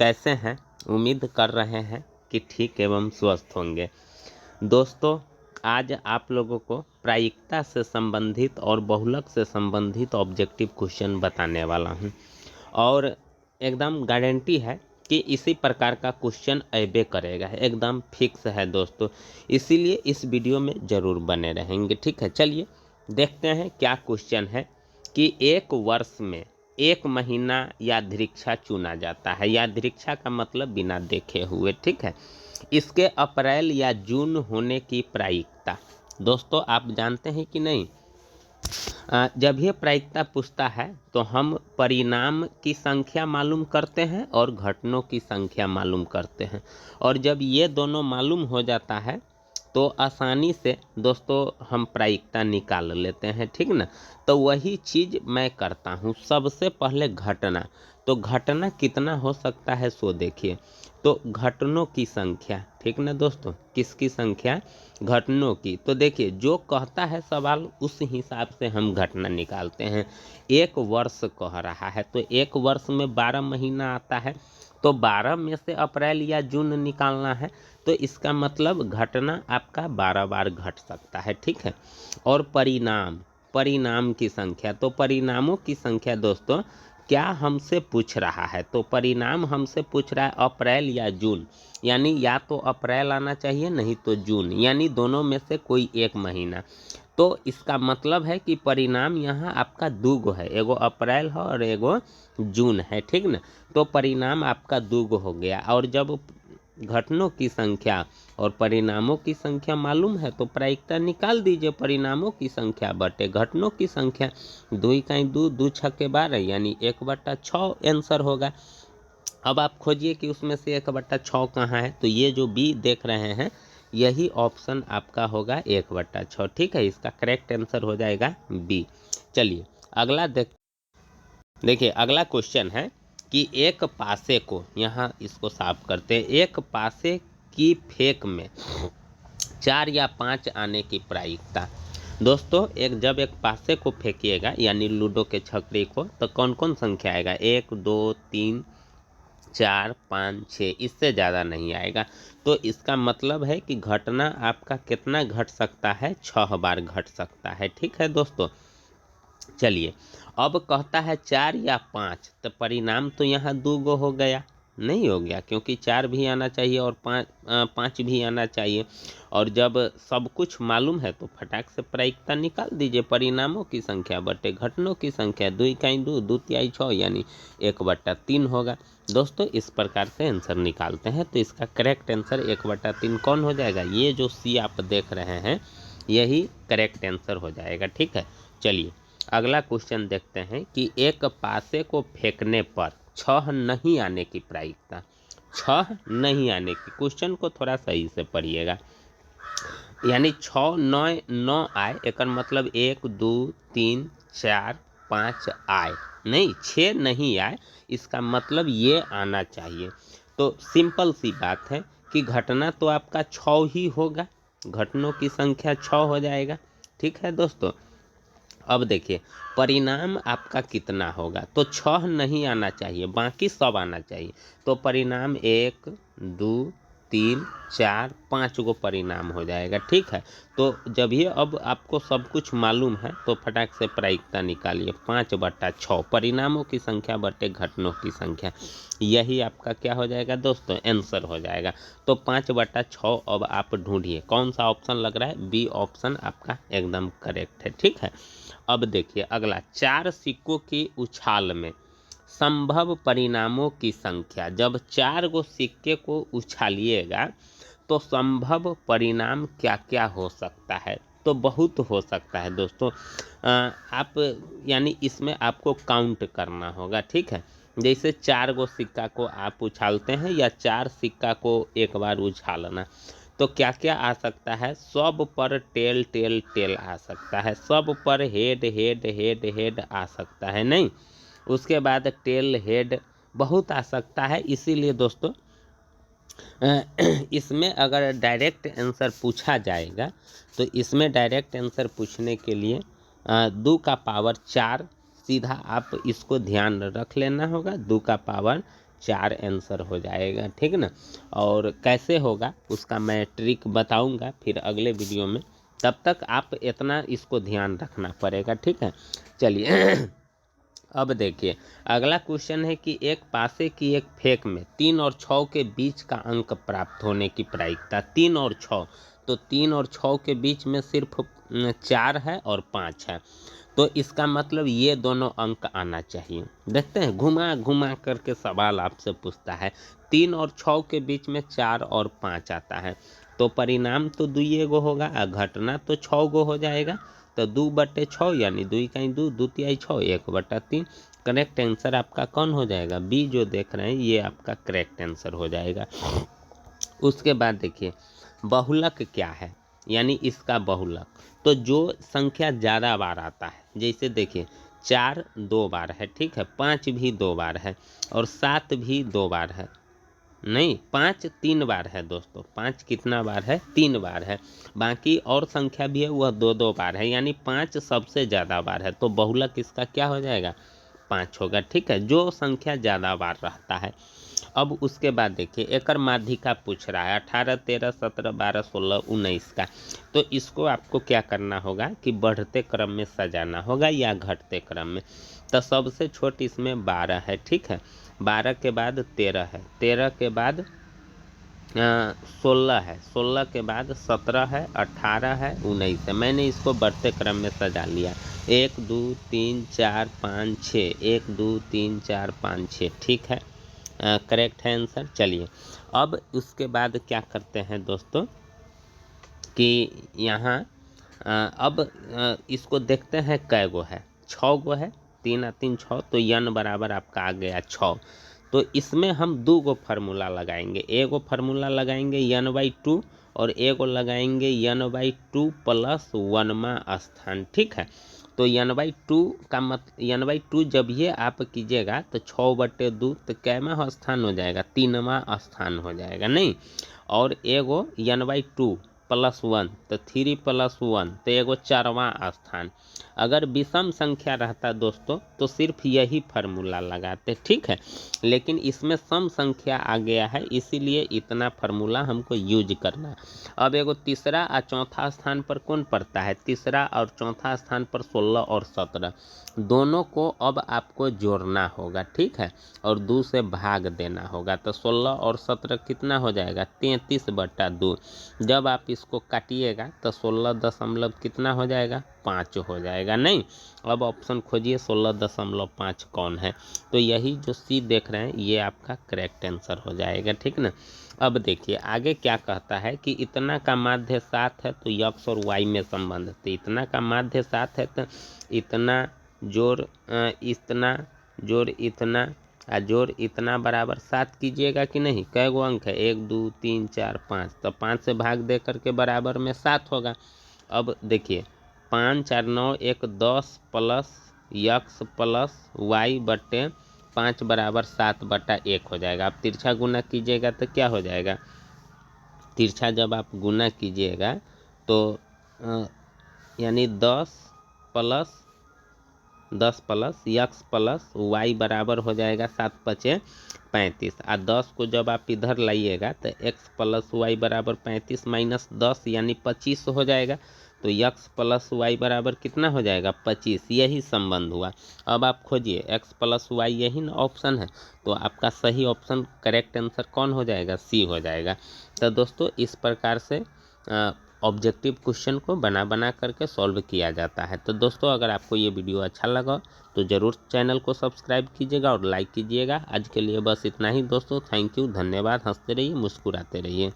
कैसे हैं? उम्मीद कर रहे हैं कि ठीक एवं स्वस्थ होंगे। दोस्तों, आज आप लोगों को प्रायिकता से संबंधित और बहुलक से संबंधित ऑब्जेक्टिव क्वेश्चन बताने वाला हूं और एकदम गारंटी है कि इसी प्रकार का क्वेश्चन अबे करेगा, एकदम फिक्स है दोस्तों। इसीलिए इस वीडियो में ज़रूर बने रहेंगे, ठीक है। चलिए देखते हैं क्या क्वेश्चन है कि एक वर्ष में एक महीना यादृच्छा चुना जाता है। यादृच्छा का मतलब बिना देखे हुए, ठीक है। इसके अप्रैल या जून होने की प्रायिकता दोस्तों आप जानते हैं कि नहीं? जब ये प्रायिकता पूछता है तो हम परिणाम की संख्या मालूम करते हैं और घटनों की संख्या मालूम करते हैं, और जब ये दोनों मालूम हो जाता है तो आसानी से दोस्तों हम प्रायिकता निकाल लेते हैं, ठीक ना। तो वही चीज़ मैं करता हूँ। सबसे पहले घटना, तो घटना कितना हो सकता है सो देखिए। तो घटनों की संख्या, ठीक ना दोस्तों, किसकी संख्या? घटनों की। तो देखिए जो कहता है सवाल उस हिसाब से हम घटना निकालते हैं। एक वर्ष कह रहा है तो एक वर्ष में 12 महीना आता है, तो 12 में से अप्रैल या जून निकालना है, तो इसका मतलब घटना आपका 12 बार घट सकता है, ठीक है। और परिणाम की संख्या, तो परिणामों की संख्या दोस्तों क्या हमसे पूछ रहा है? तो परिणाम हमसे पूछ रहा है अप्रैल या जून, यानी या तो अप्रैल आना चाहिए नहीं तो जून, यानी दोनों में से कोई एक महीना। तो इसका मतलब है कि परिणाम यहाँ आपका दूगो है, एगो अप्रैल है और एगो जून है, ठीक ना। तो परिणाम आपका दूगो हो गया। और जब घटनों की संख्या और परिणामों की संख्या मालूम है तो प्रायिकता निकाल दीजिए। परिणामों की संख्या बटे घटनों की संख्या, 2 इकाई 2, 2 छक्के 12, यानी 1/6 आंसर होगा। अब आप खोजिए कि उसमें से 1/6 कहाँ है, तो ये जो बी देख रहे हैं यही ऑप्शन आपका होगा 1/6, ठीक है। इसका करेक्ट आंसर हो जाएगा बी। चलिए अगला देखिए अगला क्वेश्चन है कि एक पासे को, यहाँ इसको साफ करते हैं, एक पासे की फेंक में 4 या 5 आने की प्रायिकता। दोस्तों जब एक पासे को फेंकिएगा यानी लूडो के छकड़ी को, तो कौन कौन संख्या आएगा? 1 2 3 4 5 6, इससे ज़्यादा नहीं आएगा। तो इसका मतलब है कि घटना आपका कितना घट सकता है? 6 बार घट सकता है, ठीक है दोस्तों। चलिए अब कहता है 4 या 5, तो परिणाम तो यहाँ 2 हो गया, नहीं हो गया, क्योंकि 4 भी आना चाहिए और 5 भी आना चाहिए। और जब सब कुछ मालूम है तो फटाक से प्रायिकता निकाल दीजिए। परिणामों की संख्या बटे घटनों की संख्या, 2 इकाई 2, 2 तिहाई 6, यानी 1/3 होगा। दोस्तों इस प्रकार से आंसर निकालते हैं। तो इसका करेक्ट आंसर 1/3 कौन हो जाएगा? ये जो सी आप देख रहे हैं यही करेक्ट आंसर हो जाएगा, ठीक है। चलिए अगला क्वेश्चन देखते हैं कि एक पासे को फेंकने पर 6 नहीं आने की प्रायिकता। 6 नहीं आने की, क्वेश्चन को थोड़ा सही से पढ़िएगा, यानी 6 9 आए, एक मतलब 1 2 3 4 5 आए, नहीं 6 नहीं आए, इसका मतलब ये आना चाहिए। तो सिंपल सी बात है कि घटना तो आपका 6 ही होगा, घटनों की संख्या 6 हो जाएगा, ठीक है दोस्तों। अब देखिए परिणाम आपका कितना होगा, तो 6 नहीं आना चाहिए, बाकी सब आना चाहिए। तो परिणाम 1 2 3 4 5 गो परिणाम हो जाएगा, ठीक है। तो जब ये अब आपको सब कुछ मालूम है तो फटाक से प्रायिकता निकालिए। 5/6 परिणामों की संख्या बटे घटनों की संख्या, यही आपका क्या हो जाएगा दोस्तों? आंसर हो जाएगा। तो 5/6 अब आप ढूंढिए कौन सा ऑप्शन लग रहा है। बी ऑप्शन आपका एकदम करेक्ट है, ठीक है। अब देखिए अगला, 4 सिक्कों की उछाल में संभव परिणामों की संख्या। जब 4 गो सिक्के को उछालिएगा तो संभव परिणाम क्या क्या हो सकता है? तो बहुत हो सकता है दोस्तों। आप यानी इसमें आपको काउंट करना होगा, ठीक है। जैसे 4 गो सिक्का को आप उछालते हैं या 4 सिक्का को एक बार उछालना, तो क्या क्या आ सकता है? सब पर टेल टेल टेल आ सकता है, सब पर हेड हेड हेड हेड आ सकता है, नहीं उसके बाद टेल हेड बहुत आ सकता है। इसीलिए दोस्तों इसमें अगर डायरेक्ट आंसर पूछा जाएगा तो इसमें डायरेक्ट आंसर पूछने के लिए 2 का पावर 4 सीधा आप इसको ध्यान रख लेना होगा। 2 का पावर 4 आंसर हो जाएगा, ठीक ना। और कैसे होगा उसका मैं ट्रिक बताऊंगा फिर अगले वीडियो में, तब तक आप इतना इसको ध्यान रखना पड़ेगा, ठीक है। चलिए अब देखिए अगला क्वेश्चन है कि एक पासे की एक फेंक में 3 और 6 के बीच का अंक प्राप्त होने की प्रायिकता 3 और 6, तो 3 और 6 के बीच में सिर्फ 4 है और 5 है, तो इसका मतलब ये दोनों अंक आना चाहिए। देखते हैं घुमा घुमा करके सवाल आपसे पूछता है, 3 और 6 के बीच में 4 और 5 आता है, तो परिणाम तो 2 गो होगा और घटना तो 6 गो हो जाएगा, तो 2/6 यानी 2 का 2 2 तिहाई 6 1/3। करेक्ट आंसर आपका कौन हो जाएगा? बी जो देख रहे हैं ये आपका करेक्ट आंसर हो जाएगा। उसके बाद देखिए बहुलक क्या है, यानी इसका बहुलक, तो जो संख्या ज़्यादा बार आता है, जैसे देखिए 4 2 बार है, ठीक है, 5 भी 2 बार है और 7 भी 2 बार है, नहीं 5 3 बार है दोस्तों, 5 कितना बार है? 3 बार है, बाकी और संख्या भी है वह 2 बार है, यानी 5 सबसे ज़्यादा बार है, तो बहुलक इसका क्या हो जाएगा? 5 होगा, ठीक है, जो संख्या ज़्यादा बार रहता है। अब उसके बाद देखिए एक माध्यिका पूछ रहा है 18 13 17 12 16 19 का, तो इसको आपको क्या करना होगा कि बढ़ते क्रम में सजाना होगा या घटते क्रम में, तो सबसे छोटी इसमें 12 है, ठीक है, 12 के बाद 13 है, 13 के बाद 16 है, 16 के बाद 17 है, 18 है, 19 है, मैंने इसको बढ़ते क्रम में सजा लिया 1 2 3 4 5 6 1 2 3 4 5 6, ठीक है, करेक्ट है आंसर। चलिए अब उसके बाद क्या करते हैं दोस्तों कि यहाँ अब इसको देखते हैं कै गो है, 6 गो है, 3 और 3 6, तो n बराबर आपका आ गया 6, तो इसमें हम 2 गो फार्मूला लगाएंगे, एगो फार्मूला लगाएंगे n/2 और एगो लगाएंगे n/2 + 1वां स्थान, ठीक है, तो n/2 का n/2 जब ये आप कीजिएगा तो 6/2 तो कैमा स्थान हो जाएगा? 3वां स्थान हो जाएगा, नहीं, और एगो n/2 + 1 तो 3 + 1 तो एगो 4वां स्थान। अगर विषम संख्या रहता दोस्तों तो सिर्फ यही फार्मूला लगाते, ठीक है, लेकिन इसमें सम संख्या आ गया है इसीलिए इतना फार्मूला हमको यूज करना है। अब एगो तीसरा और चौथा स्थान पर कौन पड़ता है? तीसरा और चौथा स्थान पर 16 और 17, दोनों को अब आपको जोड़ना होगा, ठीक है, और 2 से भाग देना होगा, तो 16 और 17 कितना हो जाएगा? 33/2। जब आप इसको काटिएगा तो 16 दशमलव कितना हो जाएगा? 5 हो जाएगा, नहीं। अब ऑप्शन खोजिए 16.5 कौन है, तो यही जो सी देख रहे हैं ये आपका करेक्ट आंसर हो जाएगा, ठीक ना। अब देखिए आगे क्या कहता है कि इतना का माध्य 7 है तो x और y में संबंध, तो इतना का माध्य 7 है तो इतना जोड़ इतना जोड़ इतना जोड़ इतना बराबर 7 कीजिएगा कि नहीं, कै गो अंक है? 1 2 3 4 5, तो 5 से भाग दे करके बराबर में 7 होगा। अब देखिए 5 4 9 1 10 प्लस x प्लस y/5 बराबर 7/1 हो जाएगा। आप तिरछा गुना कीजिएगा तो क्या हो जाएगा? तिरछा जब आप गुना कीजिएगा तो यानी 10 प्लस x प्लस y बराबर हो जाएगा 7×5 = 35, और 10 को जब आप इधर लाइएगा तो x प्लस y बराबर 35 माइनस 10 यानी 25 हो जाएगा, तो x प्लस y बराबर कितना हो जाएगा? 25, यही संबंध हुआ। अब आप खोजिए x प्लस y, यही ना ऑप्शन है, तो आपका सही ऑप्शन करेक्ट आंसर कौन हो जाएगा? सी हो जाएगा। तो दोस्तों इस प्रकार से ऑब्जेक्टिव क्वेश्चन को बना करके सॉल्व किया जाता है। तो दोस्तों अगर आपको ये वीडियो अच्छा लगा तो ज़रूर चैनल को सब्सक्राइब कीजिएगा और लाइक कीजिएगा। आज के लिए बस इतना ही दोस्तों, थैंक यू, धन्यवाद, हंसते रहिए, मुस्कुराते रहिए।